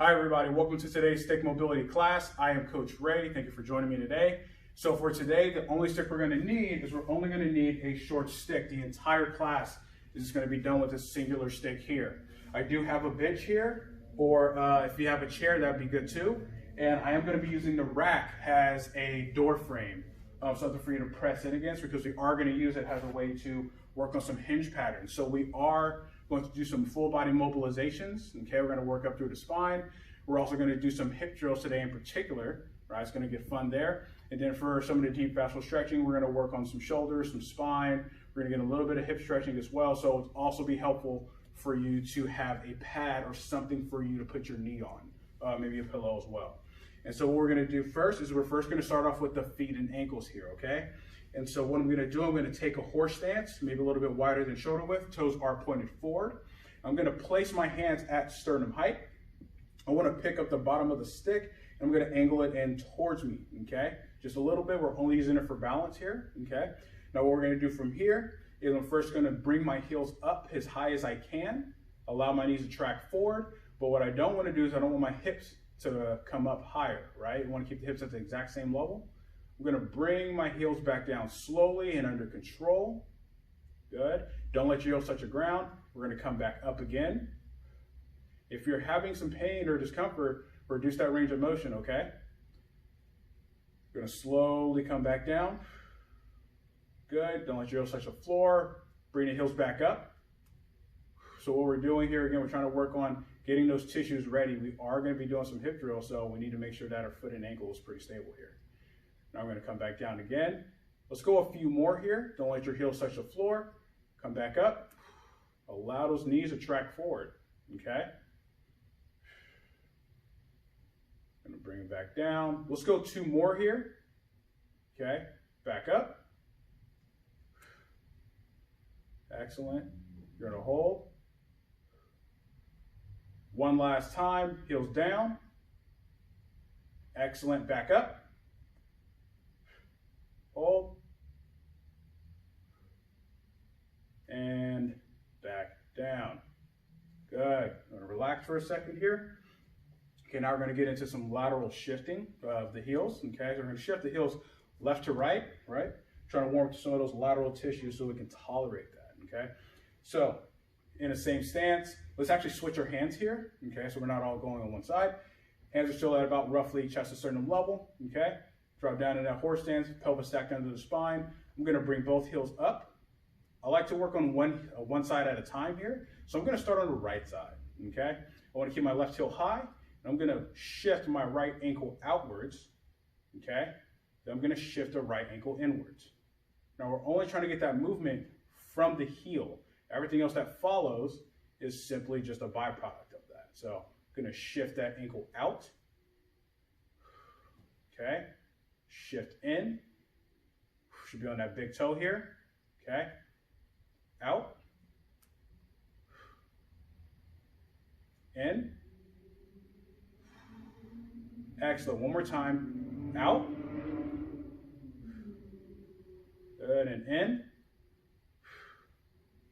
Hi everybody, welcome to today's stick mobility class. I am Coach Ray. Thank you for joining me today. So for today, the only stick we're going to need is we're only going to need a short stick. The entire class is just going to be done with a singular stick here. I do have a bench here, or if you have a chair, that'd be good too. And I am going to be using the rack as a door frame, something for you to press in against, because we are going to use it as a way to work on some hinge patterns. So we are going to do some full body mobilizations. Okay, we're going to work up through the spine. We're also going to do some hip drills today in particular. Right, it's going to get fun there. And then for some of the deep fascial stretching, we're going to work on some shoulders, some spine. We're going to get a little bit of hip stretching as well. So it'll also be helpful for you to have a pad or something for you to put your knee on, maybe a pillow as well. And so what we're going to do first is we're first going to start off with the feet and ankles here, okay? And so what I'm going to do, I'm going to take a horse stance, maybe a little bit wider than shoulder width, toes are pointed forward. I'm going to place my hands at sternum height. I want to pick up the bottom of the stick, and I'm going to angle it in towards me, okay? Just a little bit, we're only using it for balance here, okay? Now what we're going to do from here is I'm first going to bring my heels up as high as I can, allow my knees to track forward, but what I don't want to do is I don't want my hips to come up higher, right? You want to keep the hips at the exact same level. I'm going to bring my heels back down slowly and under control. Good. Don't let your heels touch the ground. We're going to come back up again. If you're having some pain or discomfort, reduce that range of motion, okay? We're going to slowly come back down. Good. Don't let your heels touch the floor. Bring the heels back up. So what we're doing here, again, we're trying to work on getting those tissues ready. We are going to be doing some hip drills, so we need to make sure that our foot and ankle is pretty stable here. Now we're going to come back down again. Let's go a few more here. Don't let your heels touch the floor. Come back up. Allow those knees to track forward, okay? Going to bring it back down. Let's go two more here, okay? Back up. Excellent. You're going to hold. One last time, heels down. Excellent, back up. Hold. And back down. Good. I'm going to relax for a second here. Okay, now we're going to get into some lateral shifting of the heels. Okay, so we're going to shift the heels left to right, right? Trying to warm up some of those lateral tissues so we can tolerate that, okay? So, in the same stance, let's actually switch our hands here, okay? So we're not all going on one side. Hands are still at about roughly chest to sternum level, okay? Drop down in that horse stance, pelvis stacked under the spine. I'm going to bring both heels up. I like to work on one side at a time here. So I'm going to start on the right side, okay? I want to keep my left heel high, and I'm going to shift my right ankle outwards, okay? Then I'm going to shift the right ankle inwards. Now we're only trying to get that movement from the heel. Everything else that follows is simply just a byproduct of that. So I'm going to shift that ankle out, okay? Shift in, should be on that big toe here, okay? Out, in, excellent, one more time, out, good, and in,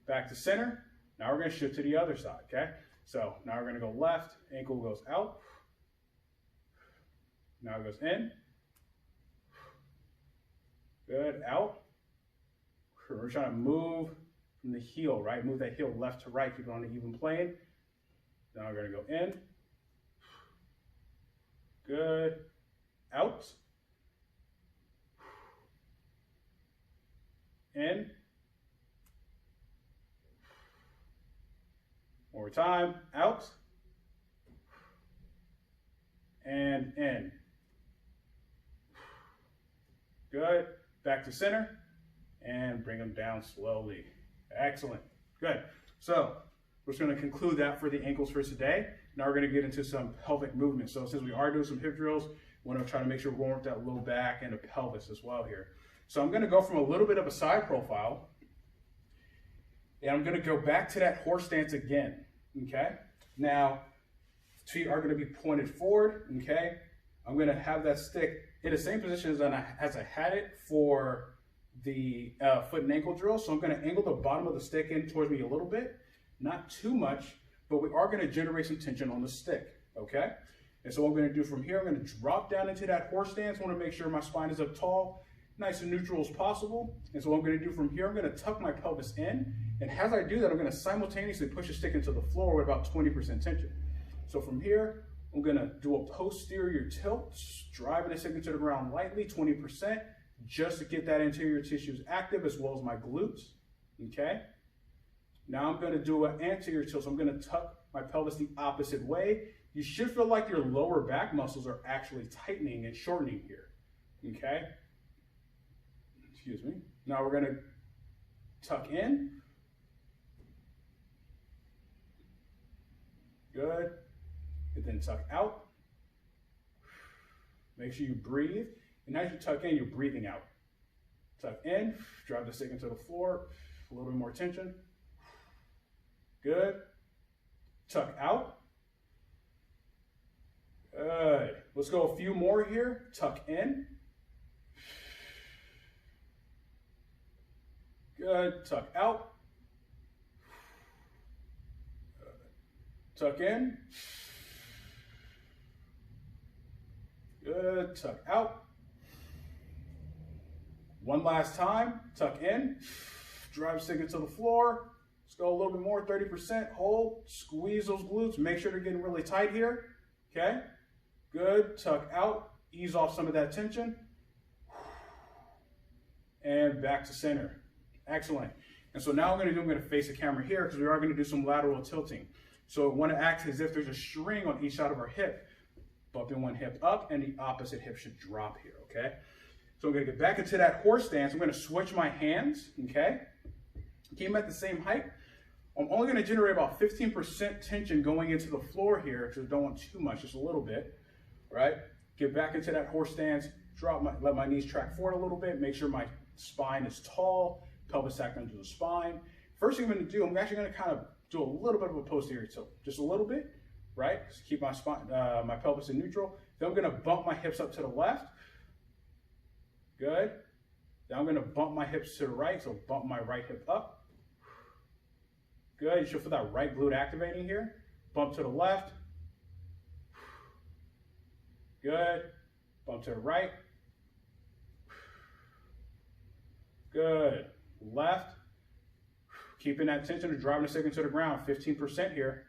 back to center. Now we're going to shift to the other side, okay? So now we're going to go left, ankle goes out, now it goes in, good, out. We're trying to move from the heel, right? Move that heel left to right, keep it on an even plane. Now we're going to go in, good, out, in, one more time, out, and in. Good, back to center, and bring them down slowly. Excellent, good. So we're just going to conclude that for the ankles for today. Now we're going to get into some pelvic movements. So since we are doing some hip drills, we want to try to make sure we warm up that low back and the pelvis as well here. So I'm going to go from a little bit of a side profile, and I'm going to go back to that horse stance again, okay? Now, feet are going to be pointed forward, okay? I'm going to have that stick in the same position as I had it for the foot and ankle drill. So I'm going to angle the bottom of the stick in towards me a little bit, not too much, but we are going to generate some tension on the stick. okay? And so what I'm gonna do from here, I'm gonna drop down into that horse stance. I wanna make sure my spine is up tall, nice and neutral as possible. And so what I'm gonna do from here, I'm gonna tuck my pelvis in. And as I do that, I'm gonna simultaneously push the stick into the floor with about 20% tension. So from here, I'm gonna do a posterior tilt, driving the stick into the ground lightly, 20%, just to get that anterior tissues active as well as my glutes, okay? Now I'm gonna do an anterior tilt, so I'm gonna tuck my pelvis the opposite way. You should feel like your lower back muscles are actually tightening and shortening here, okay? Excuse me. Now we're gonna tuck in. Good. And then tuck out. Make sure you breathe. And as you tuck in, you're breathing out. Tuck in, drive the stick into the floor, a little bit more tension. Good. Tuck out. Good. Let's go a few more here. Tuck in. Good. Tuck out. Tuck in. Good. Tuck out. One last time. Tuck in. Drive stick into the floor. Let's go a little bit more. 30%. Hold. Squeeze those glutes. Make sure they're getting really tight here. Okay. Good. Tuck out. Ease off some of that tension. And back to center. Excellent. And so now I'm going to face the camera here because we are going to do some lateral tilting. So I want to act as if there's a string on each side of our hip. Bumping one hip up and the opposite hip should drop here, okay? So I'm going to get back into that horse stance. I'm going to switch my hands, okay? Keep them at the same height. I'm only going to generate about 15% tension going into the floor here, because I don't want too much, just a little bit, right? Get back into that horse stance, let my knees track forward a little bit, make sure my spine is tall, pelvis sack under the spine. First thing I'm going to do, I'm actually going to kind of do a little bit of a posterior tilt, just a little bit, right? Just keep my spine, my pelvis in neutral. Then I'm going to bump my hips up to the left. Good. Then I'm going to bump my hips to the right, so bump my right hip up. Good. You should feel that right glute activating here. Bump to the left. Good. Bump to the right. Good. Left. Keeping that tension of driving the stick into the ground. 15% here.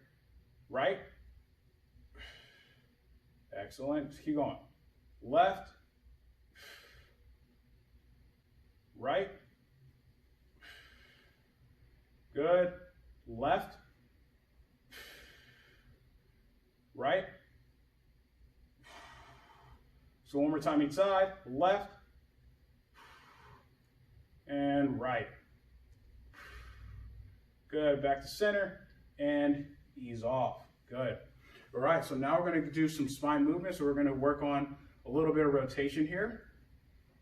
Right. Excellent. Keep going. Left. Right. Good. Left. Right. So one more time each side. Left. And right. Good. Back to center and ease off. Good. All right. So now we're going to do some spine movements. So we're going to work on a little bit of rotation here.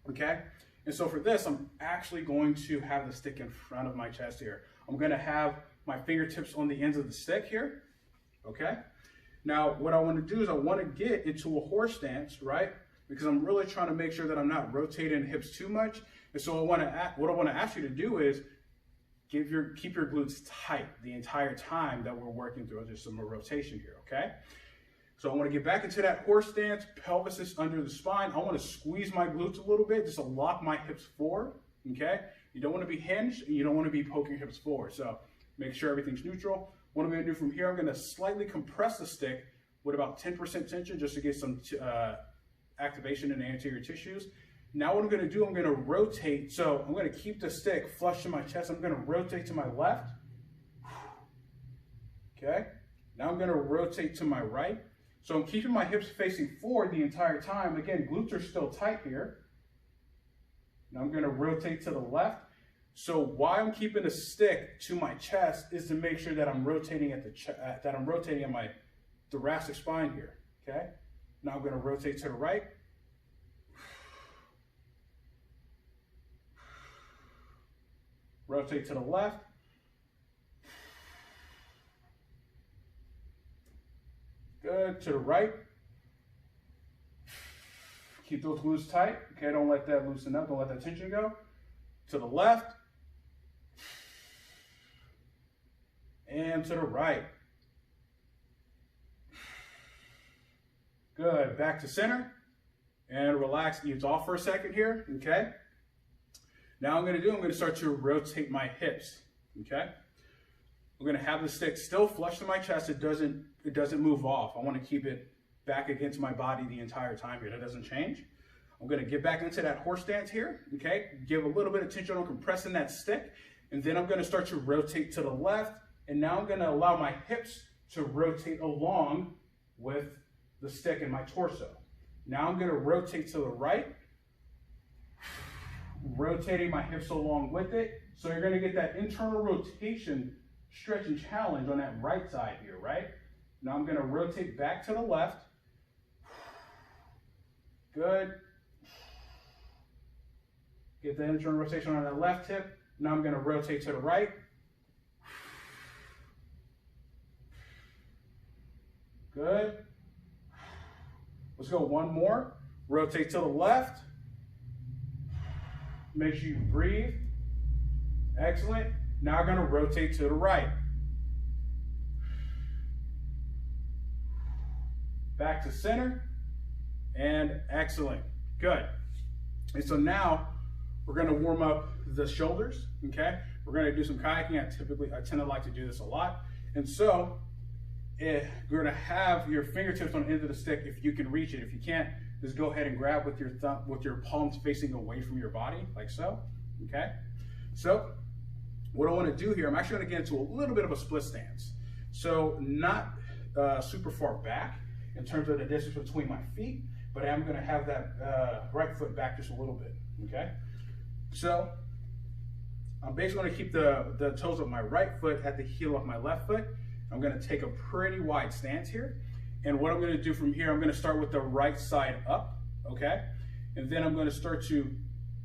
Okay. And so for this, I'm actually going to have the stick in front of my chest here. I'm going to have my fingertips on the ends of the stick here. Okay. Now, what I want to do is I want to get into a horse stance, right? Because I'm really trying to make sure that I'm not rotating the hips too much. And so what I want to ask you to do is keep your glutes tight the entire time that we're working through. There's some rotation here, okay? So I want to get back into that horse stance, pelvis is under the spine. I want to squeeze my glutes a little bit just to lock my hips forward, okay? You don't want to be hinged and you don't want to be poking your hips forward. So make sure everything's neutral. What I'm going to do from here, I'm going to slightly compress the stick with about 10% tension just to get some activation in the anterior tissues. Now what I'm going to do, I'm going to rotate. So I'm going to keep the stick flush to my chest. I'm going to rotate to my left. Okay. Now I'm going to rotate to my right. So I'm keeping my hips facing forward the entire time. Again, glutes are still tight here. Now I'm going to rotate to the left. So why I'm keeping the stick to my chest is to make sure that I'm rotating at my thoracic spine here. Okay. Now I'm going to rotate to the right. Rotate to the left. Good. To the right. Keep those glutes tight. Okay, don't let that loosen up. Don't let that tension go. To the left. And to the right. Good, back to center. And relax, ease off for a second here, okay? Now I'm gonna start to rotate my hips, okay? I'm gonna have the stick still flush to my chest. It doesn't move off. I wanna keep it back against my body the entire time here. That doesn't change. I'm gonna get back into that horse stance here, okay? Give a little bit of tension on compressing that stick, and then I'm gonna start to rotate to the left, and now I'm gonna allow my hips to rotate along with the stick and my torso. Now I'm gonna rotate to the right, rotating my hips along with it. So you're gonna get that internal rotation stretch and challenge on that right side here, right? Now I'm gonna rotate back to the left. Good. Get the internal rotation on that left hip. Now I'm gonna rotate to the right. Good. Let's go one more. Rotate to the left. Make sure you breathe. Excellent. Now I'm gonna rotate to the right. Back to center. And excellent. Good. And so now we're gonna warm up the shoulders, okay? We're gonna do some kayaking. I tend to like to do this a lot. And so you're gonna have your fingertips on the end of the stick if you can reach it. If you can't, just go ahead and grab with your thumb, with your palms facing away from your body, like so, okay? So what I wanna do here, I'm actually gonna get into a little bit of a split stance. So not super far back in terms of the distance between my feet, but I'm gonna have that right foot back just a little bit, okay? So I'm basically gonna keep the toes of my right foot at the heel of my left foot. I'm gonna take a pretty wide stance here. And what I'm gonna do from here, I'm gonna start with the right side up, okay? And then I'm gonna start to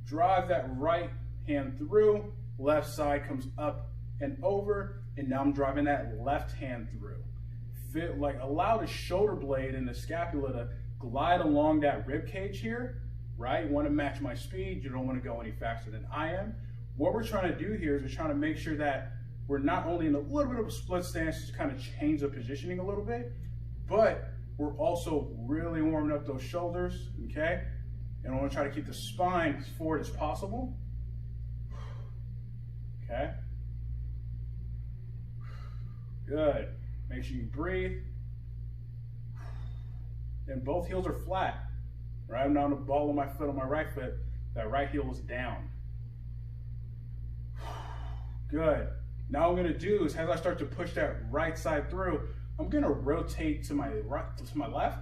drive that right hand through, left side comes up and over, and now I'm driving that left hand through. Allow the shoulder blade and the scapula to glide along that rib cage here, right? You wanna match my speed, you don't wanna go any faster than I am. What we're trying to do here is we're trying to make sure that we're not only in a little bit of a split stance to kind of change the positioning a little bit, but we're also really warming up those shoulders, okay? And I wanna try to keep the spine as forward as possible, okay? Good, make sure you breathe. And both heels are flat, right? I'm not on the ball of my foot on my right foot, that right heel is down. Good. Now what I'm gonna do is as I start to push that right side through, I'm gonna rotate to my right, to my left,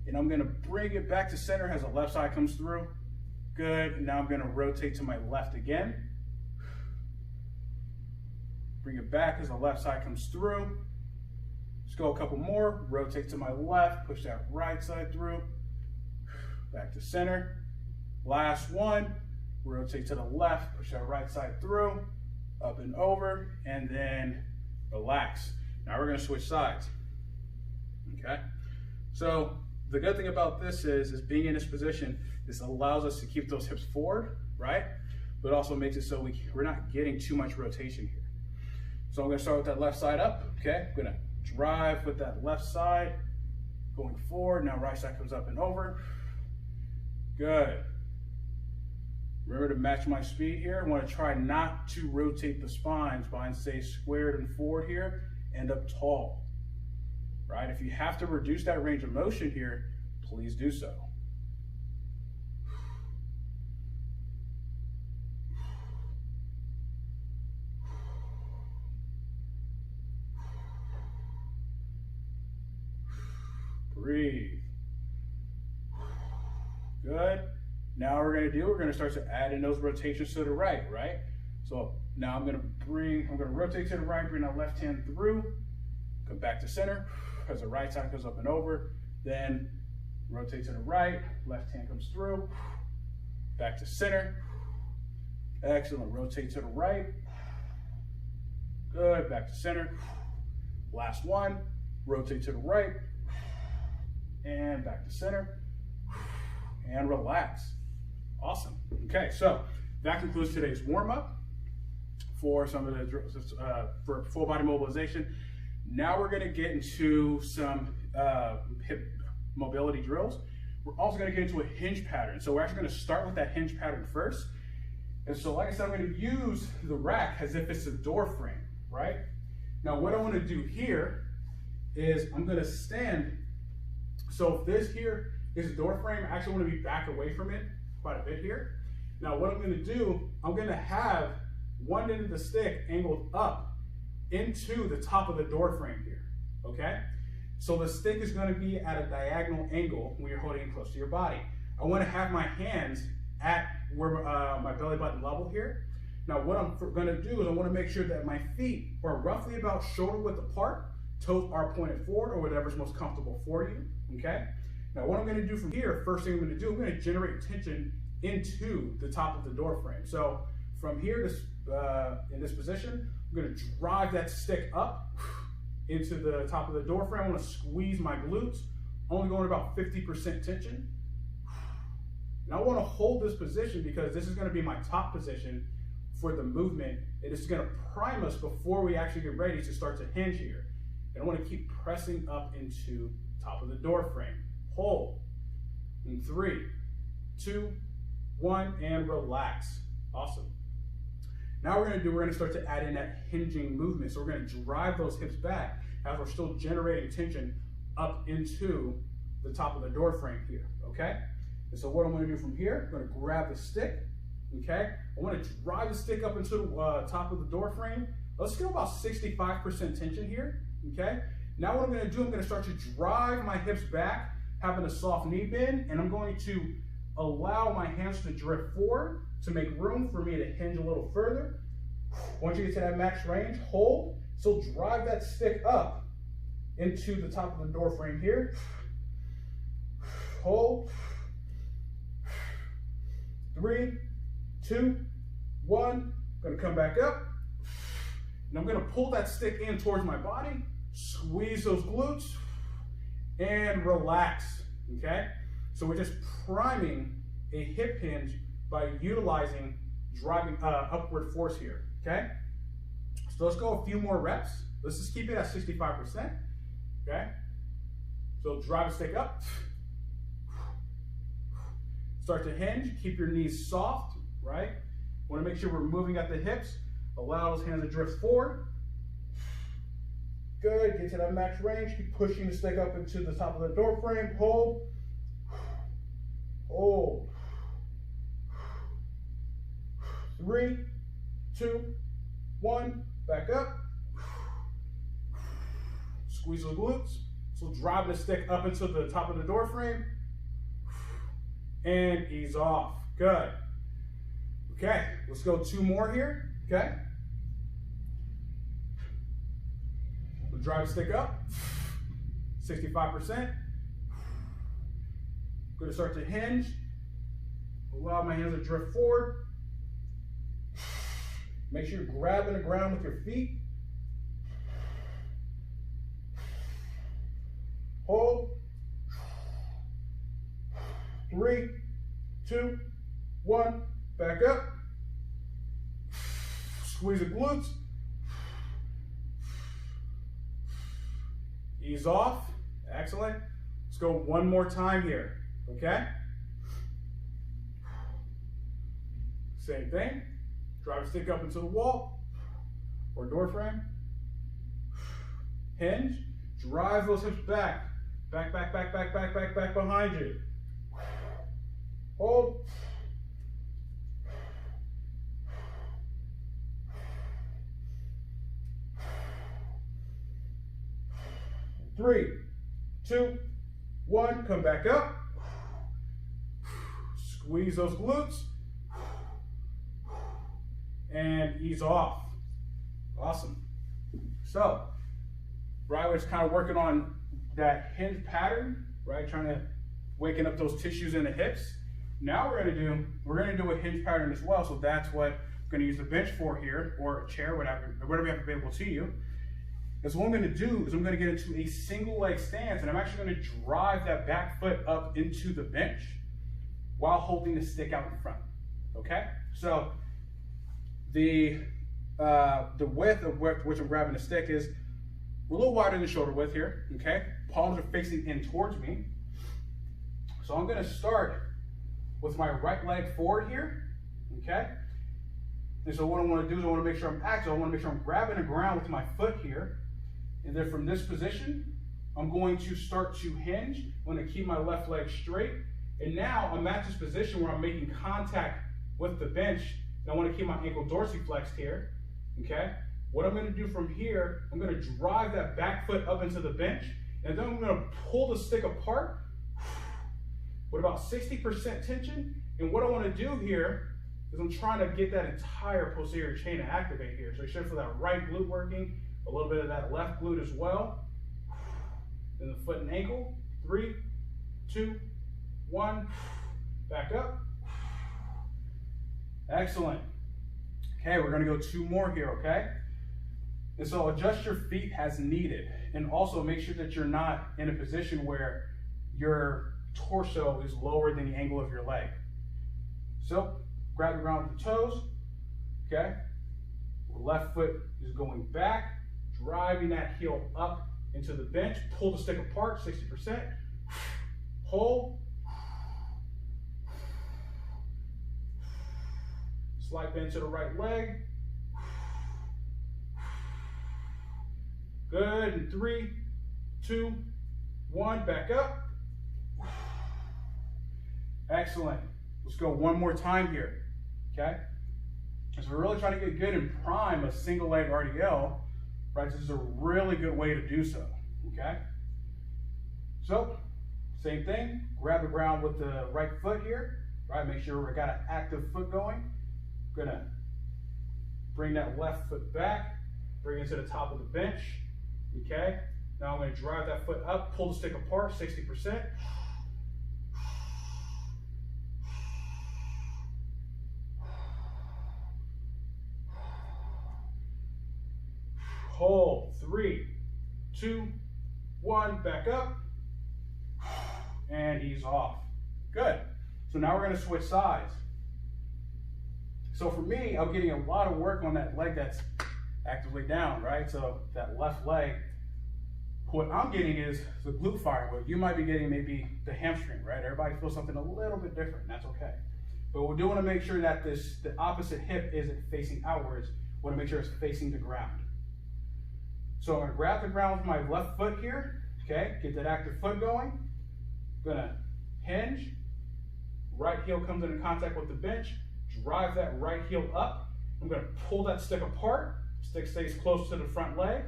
and I'm gonna bring it back to center as the left side comes through. Good, and now I'm gonna rotate to my left again. Bring it back as the left side comes through. Let's go a couple more. Rotate to my left, push that right side through. Back to center. Last one. Rotate to the left, push that right side through, up and over, and then relax. Now we're gonna switch sides, okay? So the good thing about this is being in this position, this allows us to keep those hips forward, right? But also makes it so we're not getting too much rotation here. So I'm gonna start with that left side up, okay? I'm gonna drive with that left side, going forward. Now right side comes up and over. Good. Remember to match my speed here. I want to try not to rotate the spine. Spine stays squared and forward here, end up tall, right? If you have to reduce that range of motion here, please do so. Breathe. Good. Now we're gonna start to add in those rotations to the right, right? So now I'm gonna rotate to the right, bring that left hand through, come back to center, as the right side goes up and over, then rotate to the right, left hand comes through, back to center. Excellent, rotate to the right. Good, back to center. Last one, rotate to the right, and back to center, and relax. Awesome. Okay, so that concludes today's warm-up for some of the for full body mobilization. Now we're going to get into some hip mobility drills. We're also going to get into a hinge pattern. So we're actually going to start with that hinge pattern first. And so like I said, I'm going to use the rack as if it's a door frame, right? Now what I want to do here is I'm going to stand. So if this here is a door frame, I actually want to be back away from it quite a bit here. Now what I'm going to do, I'm going to have one end of the stick angled up into the top of the door frame here, okay? So the stick is going to be at a diagonal angle when you're holding it close to your body. I want to have my hands at where my belly button level here. Now what I'm going to do is I want to make sure that my feet are roughly about shoulder width apart, toes are pointed forward or whatever's most comfortable for you, okay? Now what I'm going to do from here, first thing I'm going to do, I'm going to generate tension into the top of the door frame. So from here, in this position, I'm going to drive that stick up into the top of the door frame. I want to squeeze my glutes, only going about 50% tension. Now I want to hold this position because this is going to be my top position for the movement. It is going to prime us before we actually get ready to start to hinge here. And I want to keep pressing up into top of the door frame. Hold in 3, 2, 1, and relax. Awesome. Now we're going to start to add in that hinging movement. So we're going to drive those hips back as we're still generating tension up into the top of the door frame here, okay? And so what I'm going to do from here, I'm going to grab the stick, okay? I want to drive the stick up into the top of the door frame. Let's get about 65% tension here, okay? Now what I'm going to do, I'm going to start to drive my hips back, having a soft knee bend, and I'm going to allow my hands to drift forward to make room for me to hinge a little further. Once you get to that max range, hold. So drive that stick up into the top of the door frame here. Hold. 3, 2, 1. Gonna come back up. And I'm gonna pull that stick in towards my body, squeeze those glutes, and relax, okay? So we're just priming a hip hinge by utilizing driving upward force here, okay? So let's go a few more reps. Let's just keep it at 65%, okay? So drive a stick up. Start to hinge, keep your knees soft, right? Want to make sure we're moving at the hips. Allow those hands to drift forward. Good, get to that max range. Keep pushing the stick up into the top of the door frame. Hold. Hold. 3, 2, 1, back up. Squeeze the glutes. So drive the stick up into the top of the door frame. And ease off. Good. Okay, let's go 2 more here. Okay. We'll drive the stick up. 65%. Going to start to hinge. Allow my hands to drift forward. Make sure you're grabbing the ground with your feet. Hold. 3, 2, 1, back up. Squeeze the glutes. Ease off. Excellent. Let's go 1 more time here. Okay? Same thing. Drive a stick up into the wall or door frame. Hinge. Drive those hips back. Back, back, back, back, back, back, back behind you. Hold. 3, 2, 1, come back up. Squeeze those glutes. And ease off. Awesome. So, Brian was kind of working on that hinge pattern, right? Trying to waken up those tissues in the hips. Now we're gonna do a hinge pattern as well. So that's what I'm gonna use the bench for here, or a chair, whatever you have available to you. Is what I'm gonna do is I'm gonna get into a single leg stance, and I'm actually gonna drive that back foot up into the bench while holding the stick out in front. Okay? So the width of which I'm grabbing the stick is a little wider than shoulder width here. Okay? Palms are facing in towards me. So I'm gonna start with my right leg forward here, okay? And so what I wanna do is I wanna make sure I'm active. I wanna make sure I'm grabbing the ground with my foot here. And then from this position, I'm going to start to hinge. I'm gonna keep my left leg straight. And now I'm at this position where I'm making contact with the bench. And I wanna keep my ankle dorsiflexed here, okay? What I'm gonna do from here, I'm gonna drive that back foot up into the bench. And then I'm gonna pull the stick apart with about 60% tension. And what I wanna do here is I'm trying to get that entire posterior chain to activate here. So you should feel that right glute working, a little bit of that left glute as well. Then the foot and ankle, 3, 2, 1, back up. Excellent. Okay, we're gonna go 2 more here, okay? And so adjust your feet as needed. And also make sure that you're not in a position where your torso is lower than the angle of your leg. So grab the ground with the toes, okay? Left foot is going back, driving that heel up into the bench. Pull the stick apart, 60%. Hold. Slight bend to the right leg. Good, and 3, 2, 1, back up. Excellent. Let's go one more time here, okay? So we're really trying to get good and prime a single leg RDL, right? This is a really good way to do so, okay? So, same thing, grab the ground with the right foot here, right? Make sure we've got an active foot going. Gonna bring that left foot back, bring it to the top of the bench, okay? Now I'm gonna drive that foot up, pull the stick apart, 60%. Hold, 3, 2, 1, back up, and ease off. Good. So now we're gonna switch sides. So for me, I'm getting a lot of work on that leg that's actively down, right? So that left leg, what I'm getting is the glute fire. What you might be getting maybe the hamstring, right? Everybody feels something a little bit different, and that's okay. But we do want to make sure that the opposite hip isn't facing outwards. We want to make sure it's facing the ground. So I'm going to grab the ground with my left foot here, okay? Get that active foot going. I'm going to hinge. Right heel comes into contact with the bench. Drive that right heel up. I'm going to pull that stick apart. Stick stays close to the front leg.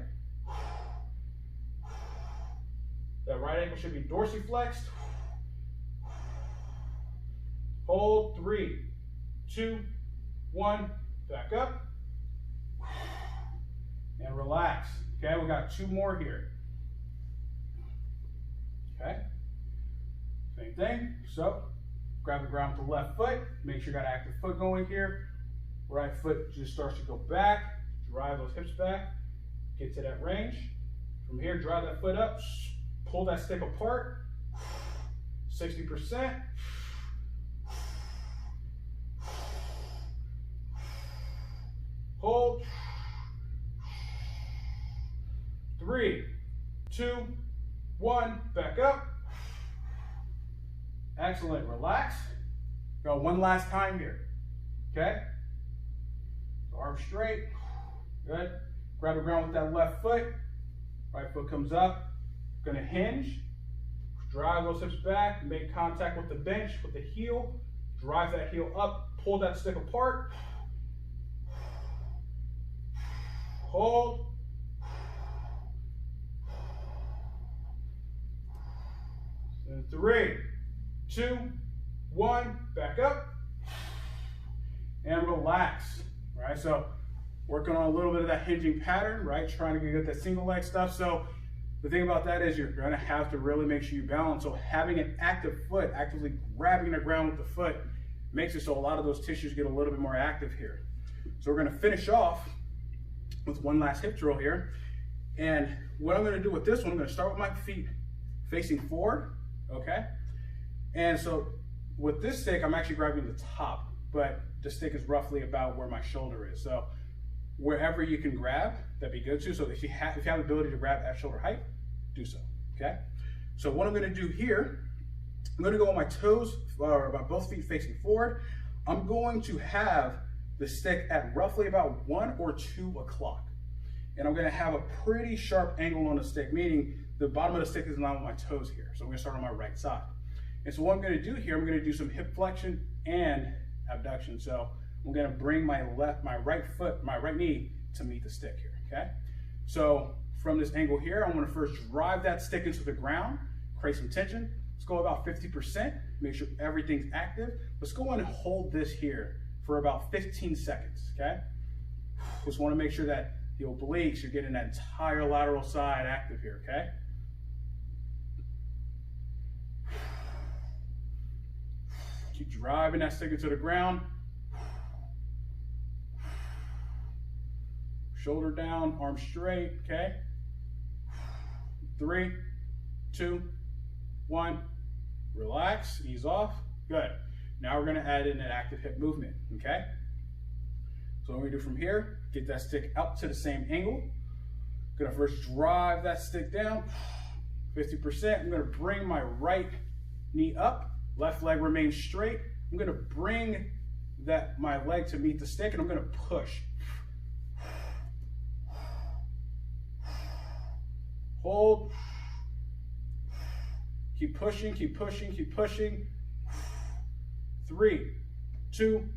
That right ankle should be dorsiflexed. Hold, 3, 2, 1, back up. And relax. Okay, we got 2 more here. Okay, same thing. So grab the ground with the left foot. Make sure you got an active foot going here. Right foot just starts to go back. Drive those hips back. Get to that range. From here, drive that foot up. Pull that stick apart. 60%. Hold. 3, 2, 1, back up. Excellent, relax. Go one last time here, okay? So arms straight, good. Grab the ground with that left foot. Right foot comes up, gonna hinge. Drive those hips back, make contact with the bench, with the heel. Drive that heel up, pull that stick apart. Hold. And 3, 2, 1, back up. And relax, right? So working on a little bit of that hinging pattern, right? Trying to get that single leg stuff. So the thing about that is you're gonna have to really make sure you balance. So having an active foot, actively grabbing the ground with the foot, makes it so a lot of those tissues get a little bit more active here. So we're gonna finish off with one last hip drill here. And what I'm gonna do with this one, I'm gonna start with my feet facing forward, okay? And so with this stick, I'm actually grabbing the top, but the stick is roughly about where my shoulder is. So wherever you can grab, that'd be good too. So if you have the ability to grab at shoulder height, do so, okay? So what I'm gonna do here I'm going to go on my toes, or my both feet facing forward. I'm going to have the stick at roughly about 1 or 2 o'clock. And I'm going to have a pretty sharp angle on the stick, meaning the bottom of the stick is in line with my toes here. So I'm going to start on my right side. And so what I'm going to do here, I'm going to do some hip flexion and abduction. So I'm going to bring my right knee to meet the stick here, okay? So from this angle here, I'm going to first drive that stick into the ground, create some tension. Let's go about 50%, make sure everything's active. Let's go on and hold this here for about 15 seconds, okay? Just want to make sure that the obliques, you're getting that entire lateral side active here, okay? Keep driving that stick into the ground. Shoulder down, arms straight, okay? 3, 2, 1. Relax, ease off. Good. Now we're going to add in an active hip movement, okay? So what we do from here, get that stick out to the same angle. Going to first drive that stick down, 50%. I'm going to bring my right knee up, left leg remains straight. I'm going to bring my leg to meet the stick, and I'm going to push. Hold. Keep pushing, keep pushing, keep pushing. 3, 2,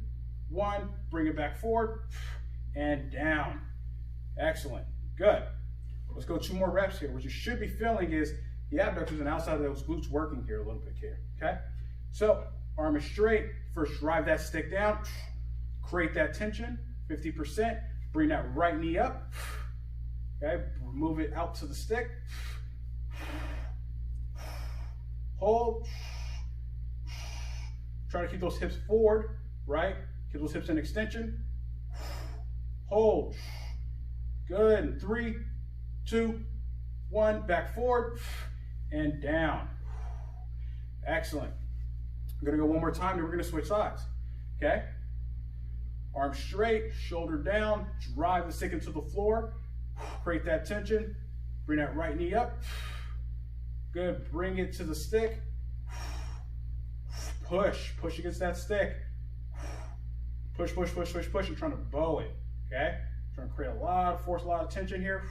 1. Bring it back forward and down. Excellent. Good. Let's go 2 more reps here. What you should be feeling is the abductors and outside of those glutes working here a little bit here. Okay? So, arm is straight. First, drive that stick down. Create that tension. 50%. Bring that right knee up. Okay? Move it out to the stick. Hold. Try to keep those hips forward, right? Keep those hips in extension. Hold. Good. 3, 2, 1. Back forward and down. Excellent. I'm going to go one more time, then we're going to switch sides. Okay? Arm straight, shoulder down, drive the stick into the floor. Create that tension. Bring that right knee up. Good. Bring it to the stick. Push. Push against that stick. Push, push, push, push, push. You're trying to bow it. Okay? Trying to create a lot of force, a lot of tension here.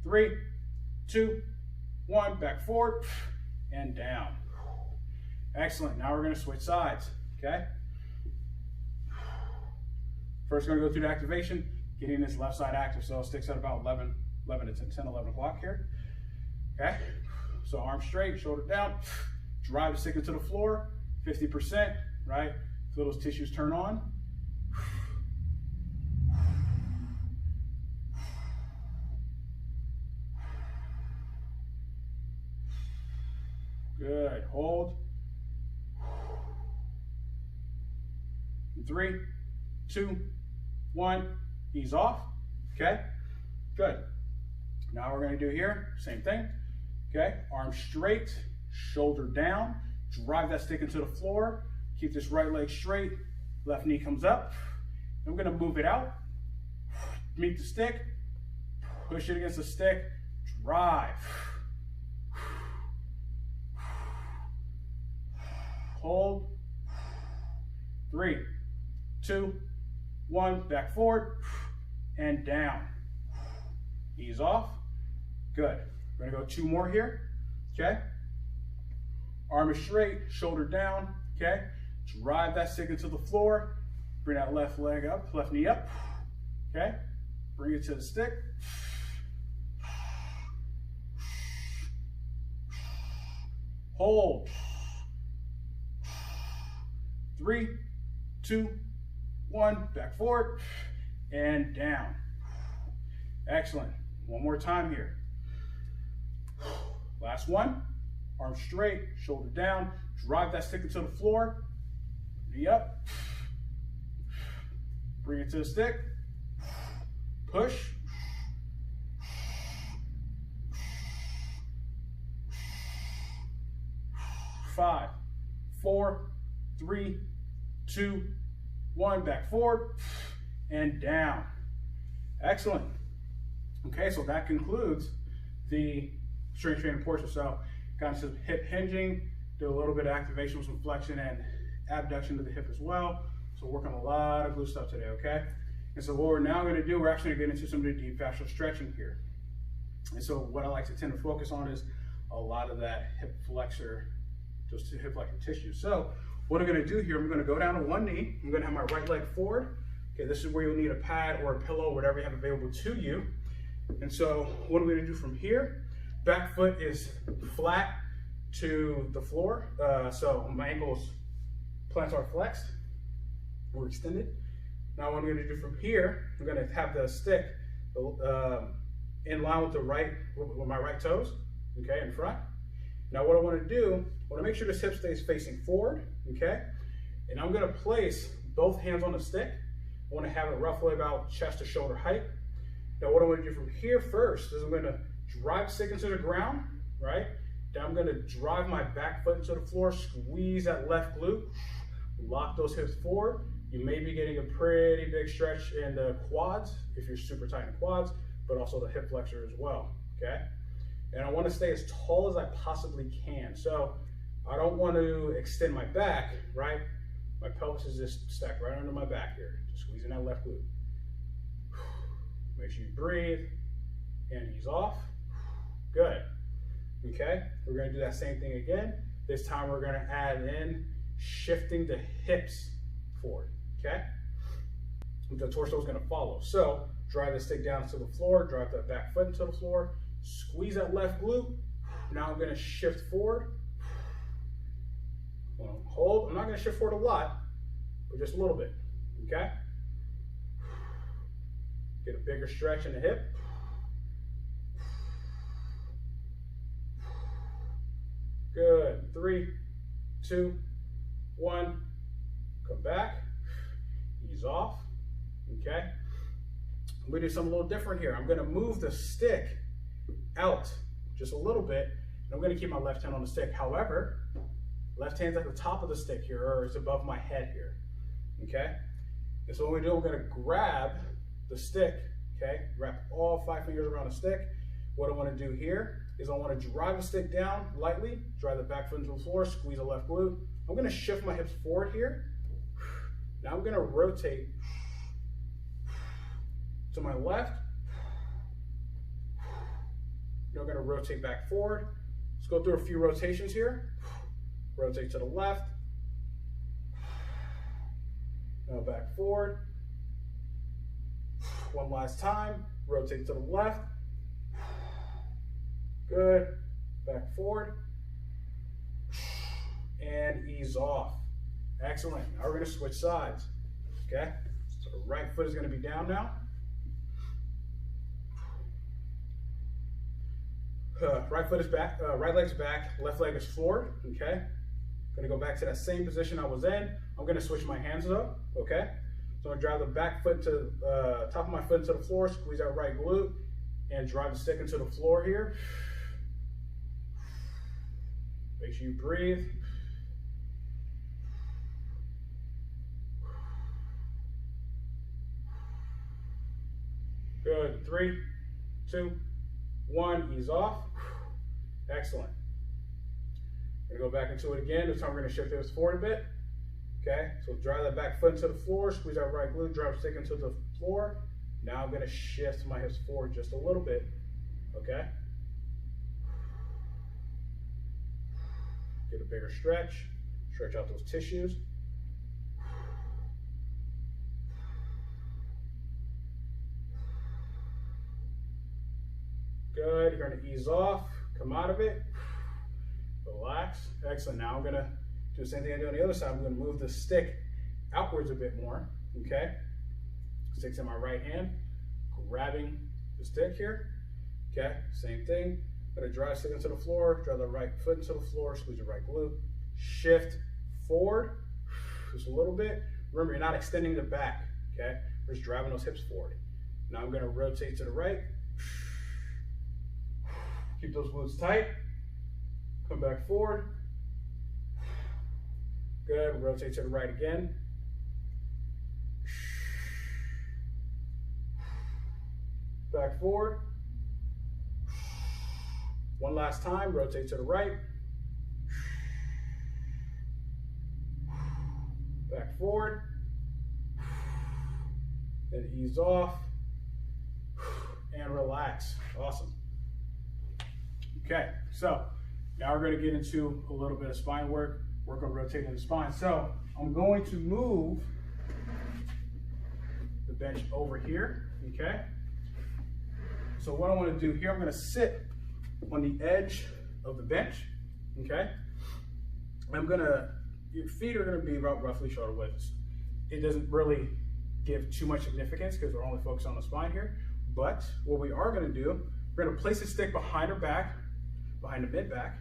3, 2, 1. Back forward and down. Excellent. Now we're going to switch sides. Okay? First, we're going to go through the activation, getting this left side active. So it sticks at about 11 o'clock here. Okay? So arm straight, shoulder down, drive the stick into the floor, 50%, right? Feel those tissues turn on. Good. Hold. 3, 2, 1. Ease off. Okay? Good. Now we're going to do here, same thing. Okay? Arm straight, shoulder down. Drive that stick into the floor. Keep this right leg straight. Left knee comes up. And we're going to move it out. Meet the stick. Push it against the stick. Drive. Hold. 3, 2, 1. Back forward and down. Ease off. Good. We're going to go 2 more here. Okay? Arm is straight, shoulder down. Okay? Drive that stick into the floor. Bring that left leg up, left knee up. Okay? Bring it to the stick. Hold. 3, 2, 1. Back forward and down. Excellent. One more time here. Last one. Arm straight, shoulder down. Drive that stick into the floor. Knee up. Bring it to the stick. Push. Five, 4, 3, 2, 1. Back forward and down. Excellent. Okay, so that concludes the strength training portion. So Got into hip hinging, do a little bit of activation with some flexion and abduction to the hip as well. So work on a lot of glute stuff today, okay? And so what we're now gonna do, we're actually gonna get into some of the deep fascial stretching here. And so what I like to tend to focus on is a lot of that hip flexor, those hip flexor tissues. So what I'm gonna do here, I'm gonna go down to one knee. I'm gonna have my right leg forward. Okay, this is where you'll need a pad or a pillow, whatever you have available to you. And so what I'm gonna do from here, back foot is flat to the floor. So my ankles, plantar flexed or extended. Now what I'm gonna do from here, I'm gonna have the stick in line with with my right toes, okay, in front. Now what I wanna do, I wanna make sure this hip stays facing forward, okay? And I'm gonna place both hands on the stick. I wanna have it roughly about chest to shoulder height. Now what I'm gonna do from here first is I'm gonna drive the stick into the ground, right? Then I'm gonna drive my back foot into the floor, squeeze that left glute, lock those hips forward. You may be getting a pretty big stretch in the quads if you're super tight in the quads, but also the hip flexor as well, okay? And I wanna stay as tall as I possibly can. So I don't want to extend my back, right? My pelvis is just stacked right under my back here. Just squeezing that left glute. Make sure you breathe and ease off. Good. Okay, we're gonna do that same thing again. This time we're gonna add in shifting the hips forward, okay? The torso is gonna follow. So drive the stick down to the floor, drive that back foot into the floor, squeeze that left glute. Now I'm gonna shift forward. Hold, I'm not gonna shift forward a lot, but just a little bit, okay? Get a bigger stretch in the hip. Good, 3, 2, 1, come back, ease off, okay? I'm gonna do something a little different here. I'm gonna move the stick out just a little bit, and I'm gonna keep my left hand on the stick. However, left hand's at the top of the stick here, or it's above my head here, okay? And so what we do, we're gonna grab the stick, okay? Wrap all 5 fingers around the stick. What I wanna do here is I wanna drive the stick down lightly, drive the back foot into the floor, squeeze the left glute. I'm gonna shift my hips forward here. Now I'm gonna rotate to my left. Now I'm gonna rotate back forward. Let's go through a few rotations here. Rotate to the left. Now back forward. One last time. Rotate to the left. Good. Back forward. And ease off. Excellent. Now we're going to switch sides. Okay? So the right foot is going to be down now. Right foot is back, right leg's back, left leg is forward, okay? Gonna go back to that same position I was in. I'm gonna switch my hands up, okay? So I'm gonna drive the back foot to top of my foot into the floor, squeeze that right glute, and drive the stick into the floor here. Make sure you breathe. Good, 3, 2, 1, ease off. Excellent. We're gonna go back into it again. This time we're gonna shift this forward a bit. Okay, so drive that back foot into the floor, squeeze that right glute, drive the stick into the floor. Now I'm gonna shift my hips forward just a little bit. Okay. Get a bigger stretch. Stretch out those tissues. Good, you're gonna ease off, come out of it, relax. Excellent, now I'm gonna do the same thing I do on the other side. I'm gonna move the stick outwards a bit more, okay? Stick's in my right hand, grabbing the stick here, okay? Same thing, I'm gonna drive the stick into the floor, drive the right foot into the floor, squeeze your right glute, shift forward, just a little bit. Remember, you're not extending the back, okay? We're just driving those hips forward. Now I'm gonna rotate to the right, keep those glutes tight. Come back forward. Good. Rotate to the right again. Back forward. One last time. Rotate to the right. back forward, then ease off, and relax. Awesome. Okay, so now we're going to get into a little bit of spine work on rotating the spine. So I'm going to move the bench over here, okay? So what I want to do here, I'm going to sit on the edge of the bench, okay? Your feet are going to be about roughly shoulder width. It doesn't really give too much significance because we're only focused on the spine here. But what we are going to do, we're going to place the stick behind our back, behind the mid back,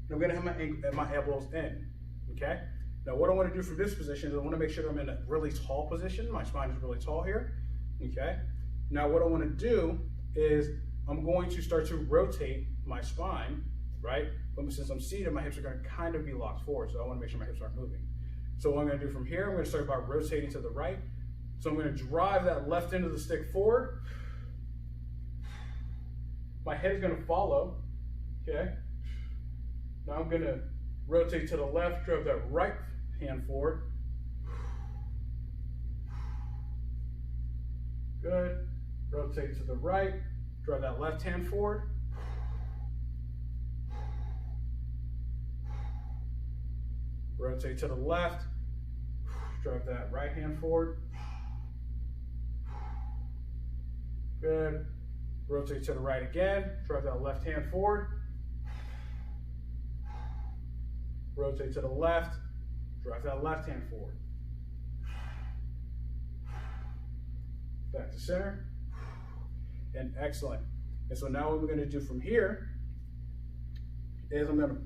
and I'm going to have my elbows in, okay? Now what I want to do from this position is I want to make sure that I'm in a really tall position. My spine is really tall here, okay? Now what I want to do is I'm going to start to rotate my spine, right? But since I'm seated, my hips are going to kind of be locked forward, so I want to make sure my hips aren't moving. So what I'm going to do from here, I'm going to start by rotating to the right. So I'm going to drive that left end of the stick forward. My head is going to follow, okay? Now I'm going to rotate to the left, drive that right hand forward. Good. Rotate to the right, drive that left hand forward. Rotate to the left, drive that right hand forward. Good. Rotate to the right again, drive that left hand forward. Rotate to the left, drive that left hand forward. Back to center. And excellent. And so now what we're going to do from here is I'm going to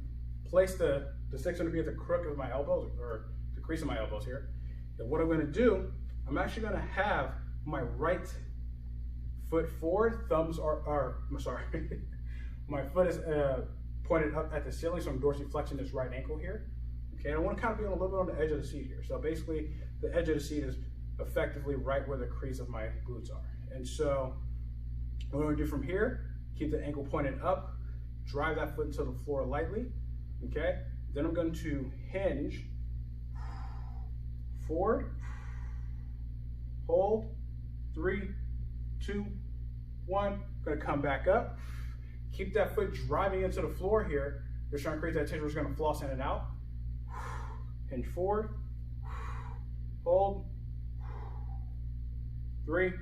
place the stick's going to be at the crook of my elbows, or the crease of my elbows here. And what I'm going to do, I'm actually going to have my right foot forward, my foot is pointed up at the ceiling, so I'm dorsiflexing this right ankle here. Okay, and I want to kind of be a little bit on the edge of the seat here. So basically, the edge of the seat is effectively right where the crease of my glutes are. And so what I'm going to do from here, keep the ankle pointed up, drive that foot into the floor lightly, okay? Then I'm going to hinge, forward, hold, 3, 2, 1. Going to come back up. Keep that foot driving into the floor here. Just trying to create that tension. We're just going to floss in and out. Hinge forward, hold, 3,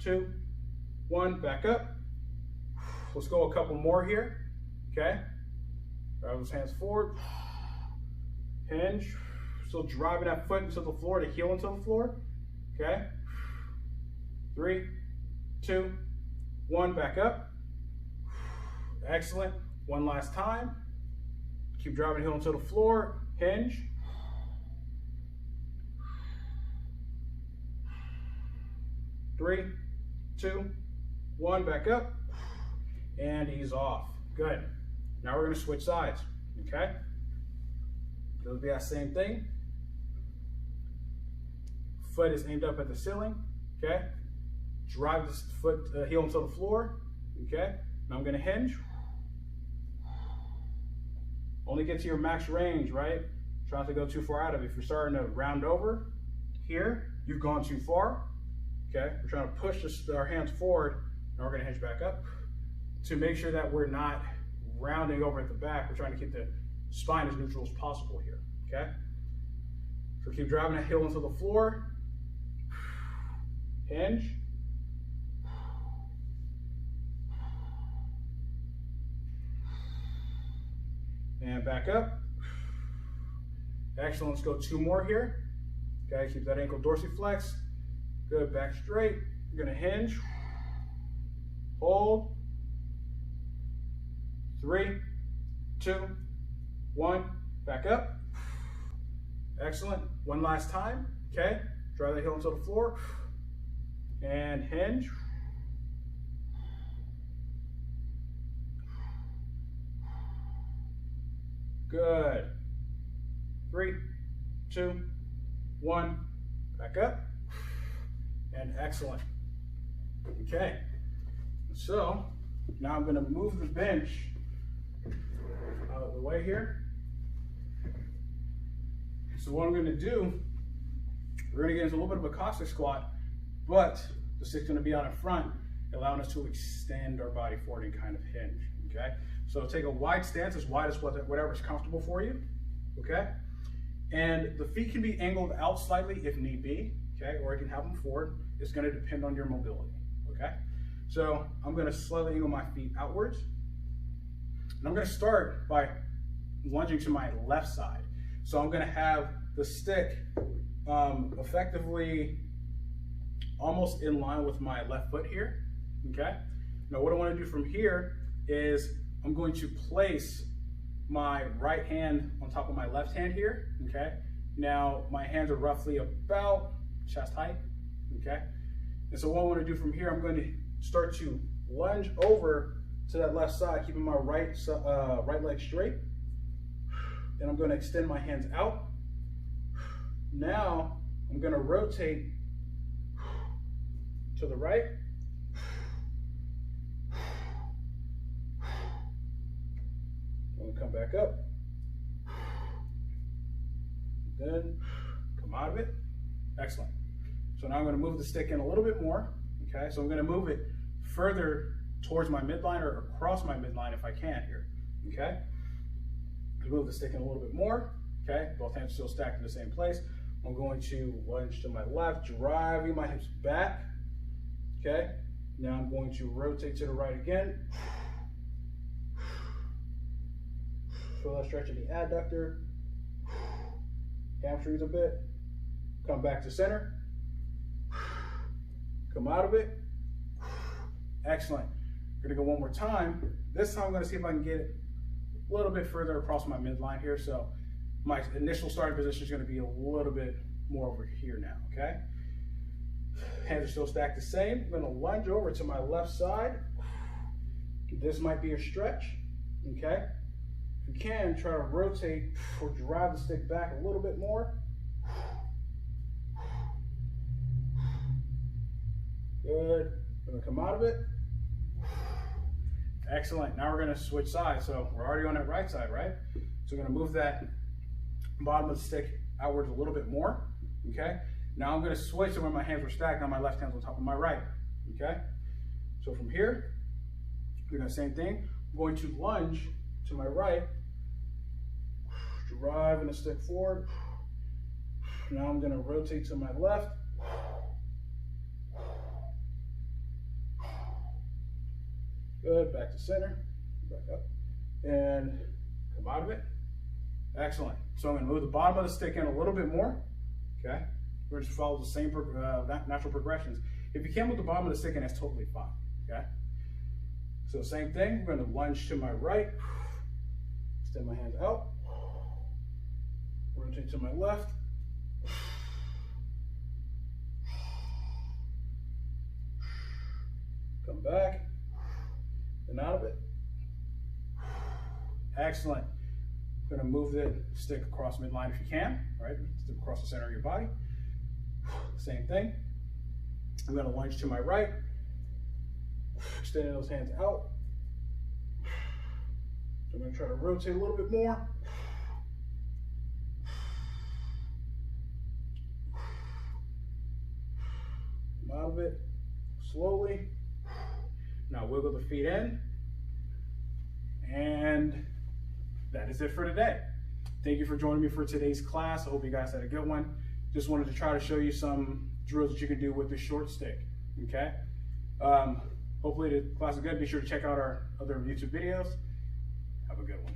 2, 1. Back up. Let's go a couple more here. Okay. Drive those hands forward. Hinge. Still driving that foot into the floor to heel into the floor. Okay. 3, 2, 1. Back up. Excellent. One last time. Keep driving heel into the floor. Hinge. Three, 2, 1. Back up. And ease off. Good. Now we're going to switch sides. Okay. It'll be that same thing. Foot is aimed up at the ceiling. Okay. Drive this foot heel into the floor. Okay. Now I'm going to hinge. Only get to your max range, right? Try not to go too far out of it. If you're starting to round over here, you've gone too far. Okay. We're trying to push our hands forward. Now we're going to hinge back up to make sure that we're not rounding over at the back. We're trying to keep the spine as neutral as possible here. Okay. So keep driving that heel into the floor. Hinge. And back up. Excellent. Let's go 2 more here. Okay, keep that ankle dorsiflex. Good. Back straight. You're going to hinge. Hold. 3, 2, 1. Back up. Excellent. One last time. Okay. Drive the heel into the floor. And hinge. Good. 3, 2, 1. Back up. And excellent. Okay. So now I'm going to move the bench out of the way here. So what I'm going to do We're gonna get into a little bit of a cossack squat, but the stick's gonna be out in front, allowing us to extend our body forward and kind of hinge, okay? So take a wide stance, as wide as whatever's comfortable for you, okay? And the feet can be angled out slightly if need be, okay? Or you can have them forward. It's gonna depend on your mobility, okay? So I'm gonna slightly angle my feet outwards. And I'm gonna start by lunging to my left side. So I'm gonna have the stick effectively almost in line with my left foot here, okay? Now what I wanna do from here is I'm going to place my right hand on top of my left hand here, okay? Now my hands are roughly about chest height, okay? And so what I wanna do from here, I'm going to start to lunge over to that left side, keeping my right leg straight. Then I'm gonna extend my hands out. Now I'm gonna rotate to the right. I'm gonna come back up. Then come out of it. Excellent. So now I'm gonna move the stick in a little bit more. Okay, so I'm gonna move it further towards my midline or across my midline if I can here. Okay, move the stick in a little bit more. Okay, both hands still stacked in the same place. I'm going to lunge to my left, driving my hips back. Okay, now I'm going to rotate to the right again. Feel that stretch in the adductor, hamstrings a bit. Come back to center. Come out of it. Excellent. We're gonna go one more time. This time I'm gonna see if I can get it a little bit further across my midline here. So my initial starting position is gonna be a little bit more over here now, okay? Hands are still stacked the same. I'm gonna lunge over to my left side. This might be a stretch, okay? If you can, try to rotate or drive the stick back a little bit more. Good. I'm gonna come out of it. Excellent. Now we're gonna switch sides. So we're already on that right side, right? So we're gonna move that bottom of the stick outwards a little bit more, okay? Now I'm gonna switch to where my hands were stacked. Now my left hand's on top of my right, okay? So from here, we're gonna same thing. I'm going to lunge to my right, driving the stick forward. Now I'm gonna rotate to my left. Good, back to center, back up, and come out of it. Excellent. So I'm gonna move the bottom of the stick in a little bit more, okay? We're just follow the same natural progressions. If you can't move the bottom of the stick in, that's totally fine, okay? So same thing, we're gonna lunge to my right, extend my hands out, rotate to my left, come back, and out of it. Excellent. We're gonna move the stick across midline if you can, right? Stick across the center of your body. Same thing. I'm gonna lunge to my right, extending those hands out. So I'm gonna try to rotate a little bit more. Come out of it slowly. Now wiggle the feet in, and that is it for today. Thank you for joining me for today's class. I hope you guys had a good one. Just wanted to try to show you some drills that you can do with the short stick, okay? Hopefully the class is good. Be sure to check out our other YouTube videos. Have a good one.